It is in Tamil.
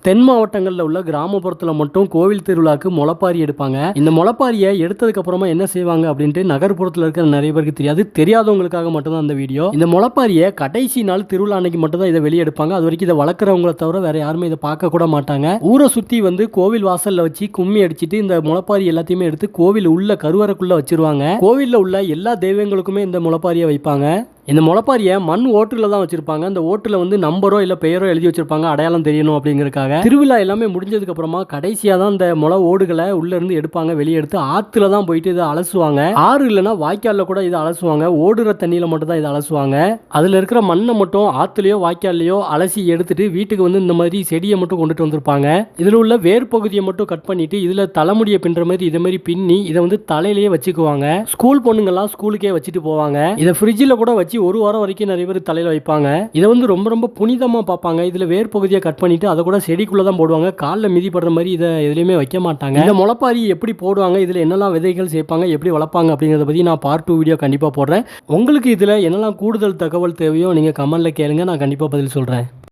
தென் மாவட்டங்களில் உள்ள கிராமப்புறத்தில் மட்டும் கோவில் திருவிழாக்கு முளைப்பாரி எடுப்பாங்க. இந்த முளைப்பாரியை எடுத்ததுக்கு அப்புறமா என்ன செய்வாங்க அப்படின்ட்டு நகர்ப்புறத்தில் இருக்கிற நிறைய பேருக்கு தெரியாது. தெரியாதவங்களுக்காக மட்டும்தான் அந்த வீடியோ. இந்த முளைப்பாரியை கடைசி நாள் திருவிழா அன்னைக்கு மட்டும் தான் இதை வெளியே எடுப்பாங்க. அது வரைக்கும் இதை வளர்க்குறவங்கள தவிர வேற யாருமே இதை பார்க்க கூட மாட்டாங்க. ஊரை சுற்றி வந்து கோவில் வாசல்ல வச்சு கும்மி அடிச்சுட்டு இந்த முளைப்பாரி எல்லாத்தையுமே எடுத்து கோவில் உள்ள கருவறைக்குள்ள வச்சிருவாங்க. கோவிலில் உள்ள எல்லா தெய்வங்களுக்குமே இந்த முளைப்பாரியை வைப்பாங்க. இந்த முளைப்பாரியை மண் ஓட்டுல தான் வச்சிருப்பாங்க. அந்த ஓட்டுல வந்து நம்பரோ இல்ல பெயரோ எழுதி வச்சிருப்பாங்க, அடையாளம் தெரியணும் அப்படிங்கறதுக்காக. திருவிழா எல்லாமே முடிஞ்சதுக்கு அப்புறமா கடைசியா தான் இந்த முளை ஓடுகளை உள்ள இருந்து எடுப்பாங்க. வெளியே எடுத்து ஆத்துல தான் போயிட்டு இதை அலசுவாங்க. ஆறு இல்லைன்னா வாய்க்கால்ல கூட இதை அலசுவாங்க. ஓடுற தண்ணியில மட்டும் தான் இதை அலசுவாங்க. அதுல இருக்கிற மண்ணை மட்டும் ஆத்துலயோ வாய்க்கால்லையோ அலசி எடுத்துட்டு வீட்டுக்கு வந்து இந்த மாதிரி செடியை மட்டும் கொண்டுட்டு வந்திருப்பாங்க. இதுல உள்ள வேர் பகுதியை மட்டும் கட் பண்ணிட்டு இதுல தலைமுடியை பின்ற மாதிரி இதை மாதிரி பின்னி இதை வந்து தலையிலேயே வச்சுக்குவாங்க. ஸ்கூல் பொண்ணுங்கெல்லாம் ஸ்கூலுக்கே வச்சுட்டு போவாங்க. இதை ஃப்ரிட்ஜில் கூட வச்சு ஒரு வாரம் வரைக்கும் நிறைய பேர் தலையில வைப்பாங்க. இதை வந்து ரொம்ப ரொம்ப புனிதமா பார்ப்பாங்க. இதுல வேர் பகுதியை கட் பண்ணிட்டு அதை கூட செடிக்குள்ள தான் போடுவாங்க. காலில் மிதிப்படுற மாதிரி இதை எதுலையுமே வைக்க மாட்டாங்க. இந்த முளைப்பாரி எப்படி போடுவாங்க, இதுல என்னெல்லாம் விதைகள் சேர்ப்பாங்க, எப்படி வளர்ப்பாங்க அப்படிங்கிறத பத்தி நான் பார்ட் 2 வீடியோ கண்டிப்பா போடுறேன். உங்களுக்கு இதுல என்னெல்லாம் கூடுதல் தகவல் தேவையோ நீங்க கமெண்ட்ல கேளுங்க, நான் கண்டிப்பா பதில் சொல்றேன்.